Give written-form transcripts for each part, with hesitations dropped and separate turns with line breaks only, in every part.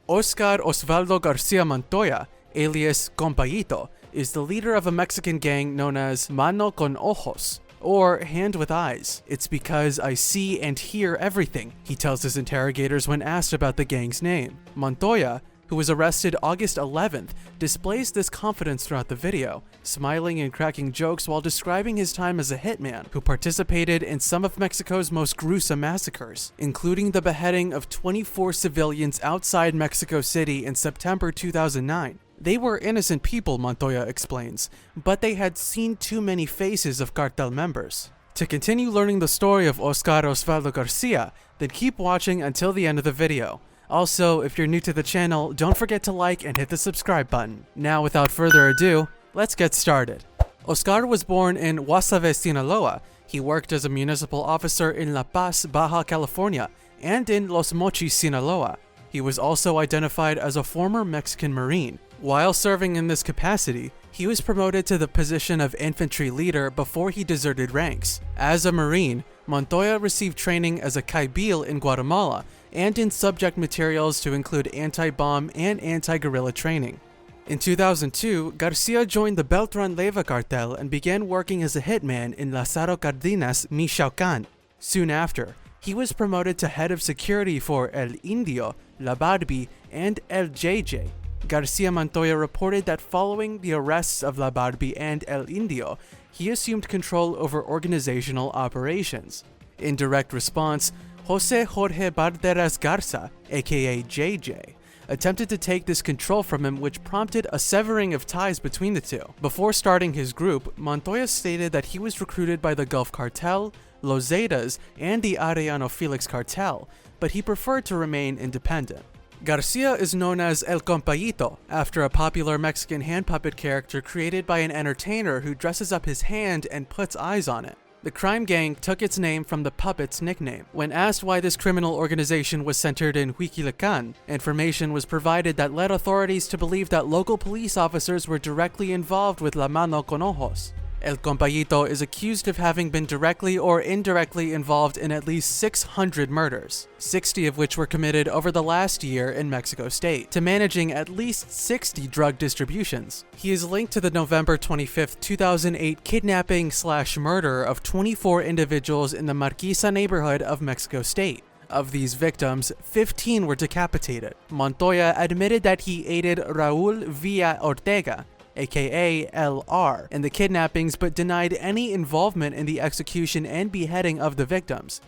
Osvaldo Garcia Montoya, alias Compayito, is the leader of a Mexican gang known as Mano con Ojos, or Hand with Eyes. It's because I see and hear everything, he tells his interrogators when asked about the gang's name. Montoya, who was arrested August 11th, displays this confidence throughout the video, smiling and cracking jokes while describing his time as a hitman who participated in some of Mexico's most gruesome massacres, including the beheading of 24 civilians outside Mexico City in September 2009. They were innocent people, Montoya explains, but they had seen too many faces of cartel members. To continue learning the story of Osvaldo Garcia, then keep watching until the end of the video. Also, if you're new to the channel, don't forget to like and hit the subscribe button. Now, without further ado, let's get started. Oscar was born in Guasave, Sinaloa. He worked as a municipal officer in La Paz, Baja California, and in Los Mochis, Sinaloa. He was also identified as a former Mexican Marine. While serving in this capacity, he was promoted to the position of infantry leader before he deserted ranks. As a Marine, Montoya received training as a caibil in Guatemala and in subject materials to include anti-bomb and anti-guerrilla training. In 2002, Garcia joined the Beltran-Leyva cartel and began working as a hitman in Lázaro Cárdenas, Michoacán. Soon after, he was promoted to head of security for El Indio, La Barbie, and El JJ. Garcia Montoya reported that following the arrests of La Barbie and El Indio, he assumed control over organizational operations. In direct response, Jose Jorge Barderas Garza, aka JJ, attempted to take this control from him, which prompted a severing of ties between the two. Before starting his group, Montoya stated that he was recruited by the Gulf Cartel, Los Zetas, and the Arellano Felix cartel, but he preferred to remain independent. Garcia is known as El Compayito, after a popular Mexican hand puppet character created by an entertainer who dresses up his hand and puts eyes on it. The crime gang took its name from the puppet's nickname. When asked why this criminal organization was centered in Huixquilucan, information was provided that led authorities to believe that local police officers were directly involved with La Mano con Ojos. El Compayito is accused of having been directly or indirectly involved in at least 600 murders, 60 of which were committed over the last year in Mexico State, to managing at least 60 drug distributions. He is linked to the November 25, 2008 kidnapping/murder of 24 individuals in the Marquisa neighborhood of Mexico State. Of these victims, 15 were decapitated. Montoya admitted that he aided Raul Villa Ortega, aka LR, in the kidnappings, but denied any involvement in the execution and beheading of the victims,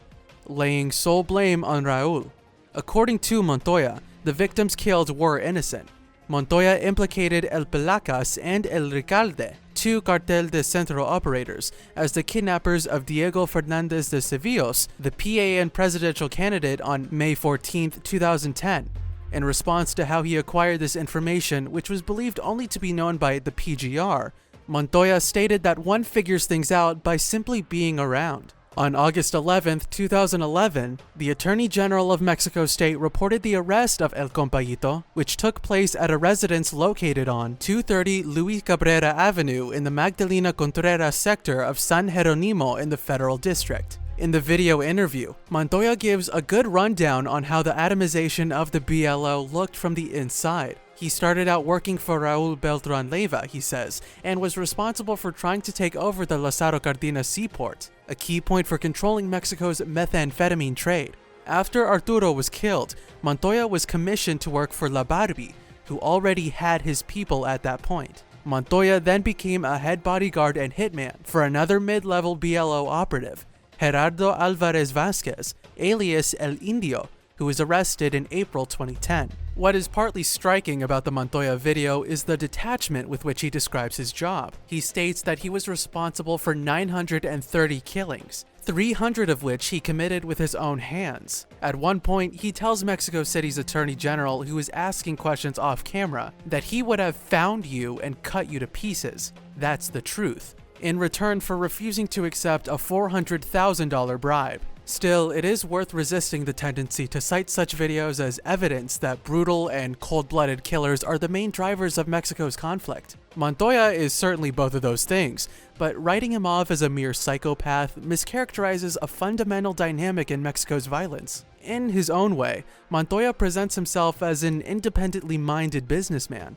laying sole blame on Raul. According to Montoya, the victims killed were innocent. Montoya implicated El Pelacas and El Ricalde, two Cartel de Centro operators, as the kidnappers of Diego Fernandez de Ceballos, the PAN presidential candidate, on May 14, 2010. In response to how he acquired this information, which was believed only to be known by the PGR, Montoya stated that one figures things out by simply being around. On August 11, 2011, the Attorney General of Mexico State reported the arrest of El Compayito, which took place at a residence located on 230 Luis Cabrera Avenue in the Magdalena Contreras sector of San Jeronimo in the Federal District. In the video interview, Montoya gives a good rundown on how the atomization of the BLO looked from the inside. He started out working for Raul Beltran-Leyva, he says, and was responsible for trying to take over the Lázaro Cárdenas seaport, a key point for controlling Mexico's methamphetamine trade. After Arturo was killed, Montoya was commissioned to work for La Barbie, who already had his people at that point. Montoya then became a head bodyguard and hitman for another mid-level BLO operative, Gerardo Alvarez Vasquez, alias El Indio, who was arrested in April 2010. What is partly striking about the Montoya video is the detachment with which he describes his job. He states that he was responsible for 930 killings, 300 of which he committed with his own hands. At one point, he tells Mexico City's Attorney General, who is asking questions off camera, that he would have found you and cut you to pieces. That's the truth, in return for refusing to accept a $400,000 bribe. Still, it is worth resisting the tendency to cite such videos as evidence that brutal and cold-blooded killers are the main drivers of Mexico's conflict. Montoya is certainly both of those things, but writing him off as a mere psychopath mischaracterizes a fundamental dynamic in Mexico's violence. In his own way, Montoya presents himself as an independently minded businessman,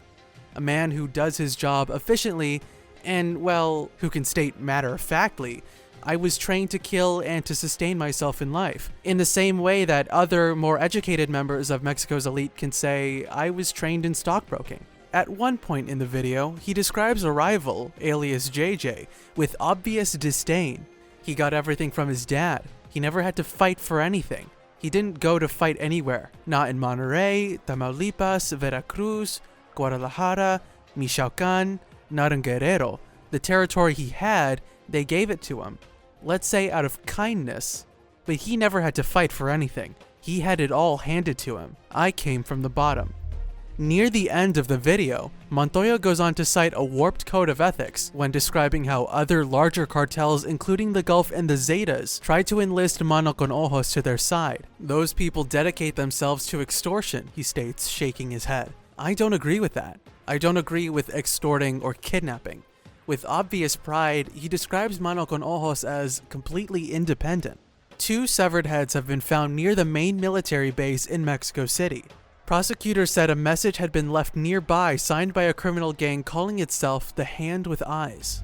a man who does his job efficiently and, well, who can state matter-of-factly, "I was trained to kill and to sustain myself in life," in the same way that other, more educated members of Mexico's elite can say, "I was trained in stockbroking." At one point in the video, he describes a rival, alias JJ, with obvious disdain. He got everything from his dad. He never had to fight for anything. He didn't go to fight anywhere, not in Monterrey, Tamaulipas, Veracruz, Guadalajara, Michoacán, not in Guerrero. The territory he had, they gave it to him. Let's say out of kindness, but he never had to fight for anything. He had it all handed to him. I came from the bottom. Near the end of the video, Montoya goes on to cite a warped code of ethics when describing how other larger cartels, including the Gulf and the Zetas, try to enlist Mano con Ojos to their side. Those people dedicate themselves to extortion, he states, shaking his head. I don't agree with that. I don't agree with extorting or kidnapping. With obvious pride, he describes Mano con Ojos as completely independent. 2 severed heads have been found near the main military base in Mexico City. Prosecutors said a message had been left nearby signed by a criminal gang calling itself the Hand with Eyes.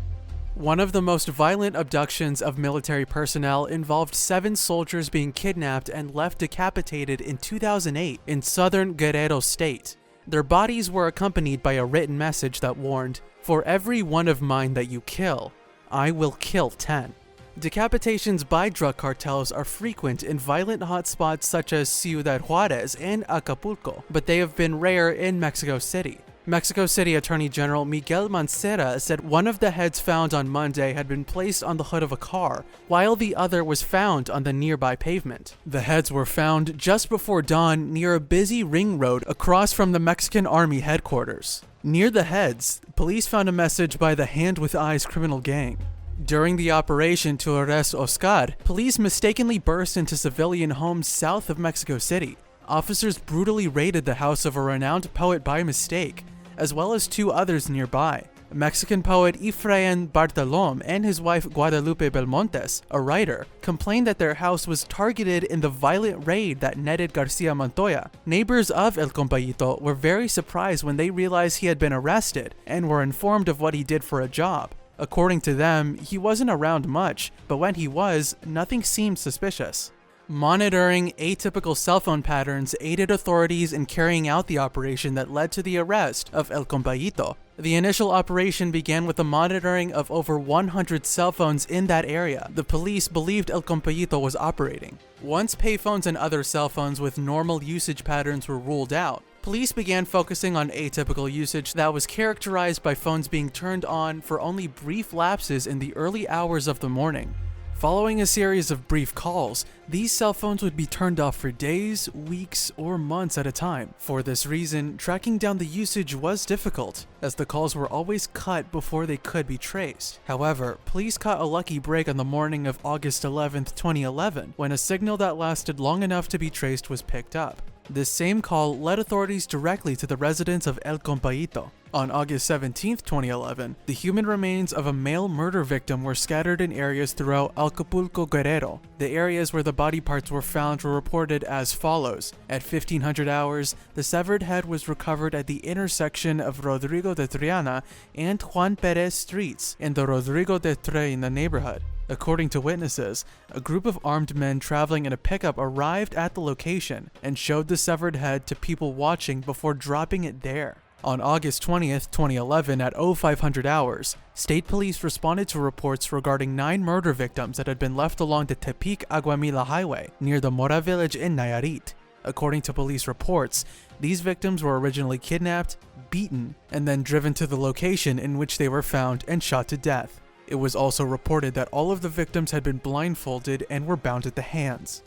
One of the most violent abductions of military personnel involved 7 soldiers being kidnapped and left decapitated in 2008 in southern Guerrero state. Their bodies were accompanied by a written message that warned, "For every one of mine that you kill, I will kill 10. Decapitations by drug cartels are frequent in violent hotspots such as Ciudad Juarez and Acapulco, but they have been rare in Mexico City. Mexico City Attorney General Miguel Mancera said one of the heads found on Monday had been placed on the hood of a car, while the other was found on the nearby pavement. The heads were found just before dawn near a busy ring road across from the Mexican Army headquarters. Near the heads, police found a message by the Hand with Eyes criminal gang. During the operation to arrest Oscar, police mistakenly burst into civilian homes south of Mexico City. Officers brutally raided the house of a renowned poet by mistake, as well as 2 others nearby. Mexican poet Efrain Bartolom and his wife Guadalupe Belmontes, a writer, complained that their house was targeted in the violent raid that netted Garcia Montoya. Neighbors of El Compayito were very surprised when they realized he had been arrested and were informed of what he did for a job. According to them, he wasn't around much, but when he was, nothing seemed suspicious. Monitoring atypical cell phone patterns aided authorities in carrying out the operation that led to the arrest of El Compayito. The initial operation began with the monitoring of over 100 cell phones in that area the police believed El Compayito was operating. Once payphones and other cell phones with normal usage patterns were ruled out, police began focusing on atypical usage that was characterized by phones being turned on for only brief lapses in the early hours of the morning. Following a series of brief calls, these cell phones would be turned off for days, weeks, or months at a time. For this reason, tracking down the usage was difficult, as the calls were always cut before they could be traced. However, police caught a lucky break on the morning of August 11, 2011, when a signal that lasted long enough to be traced was picked up. This same call led authorities directly to the residence of El Compayito. On August 17, 2011, the human remains of a male murder victim were scattered in areas throughout Acapulco, Guerrero. The areas where the body parts were found were reported as follows. At 1500 hours, the severed head was recovered at the intersection of Rodrigo de Triana and Juan Perez streets in the Rodrigo de Triana neighborhood. According to witnesses, a group of armed men traveling in a pickup arrived at the location and showed the severed head to people watching before dropping it there. On August 20th, 2011 at 0500 hours, state police responded to reports regarding 9 murder victims that had been left along the Tepic-Aguamila highway near the Mora village in Nayarit. According to police reports, these victims were originally kidnapped, beaten, and then driven to the location in which they were found and shot to death. It was also reported that all of the victims had been blindfolded and were bound at the hands.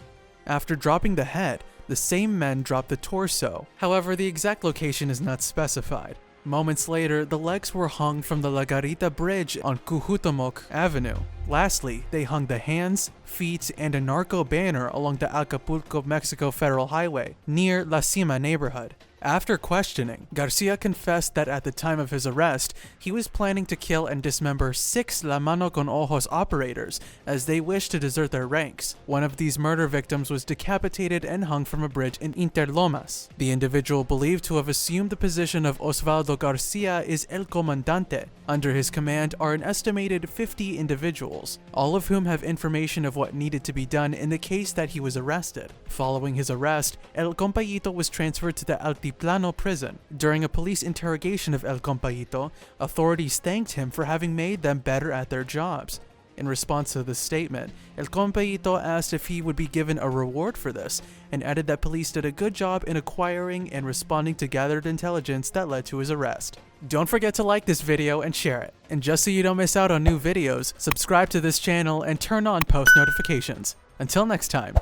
After dropping the head, the same men dropped the torso. However, the exact location is not specified. Moments later, the legs were hung from the La Garita Bridge on Cujutomoc Avenue. Lastly, they hung the hands, feet, and a narco banner along the Acapulco, Mexico Federal Highway, near La Cima neighborhood. After questioning, Garcia confessed that at the time of his arrest, he was planning to kill and dismember 6 La Mano con Ojos operators, as they wished to desert their ranks. One of these murder victims was decapitated and hung from a bridge in Interlomas. The individual believed to have assumed the position of Osvaldo Garcia is El Comandante. Under his command are an estimated 50 individuals, all of whom have information of what needed to be done in the case that he was arrested. Following his arrest, El Compayito was transferred to the Altiplano prison. During a police interrogation of El Compayito, authorities thanked him for having made them better at their jobs. In response to this statement, El Compayito asked if he would be given a reward for this, and added that police did a good job in acquiring and responding to gathered intelligence that led to his arrest. Don't forget to like this video and share it. And just so you don't miss out on new videos, subscribe to this channel and turn on post notifications. Until next time.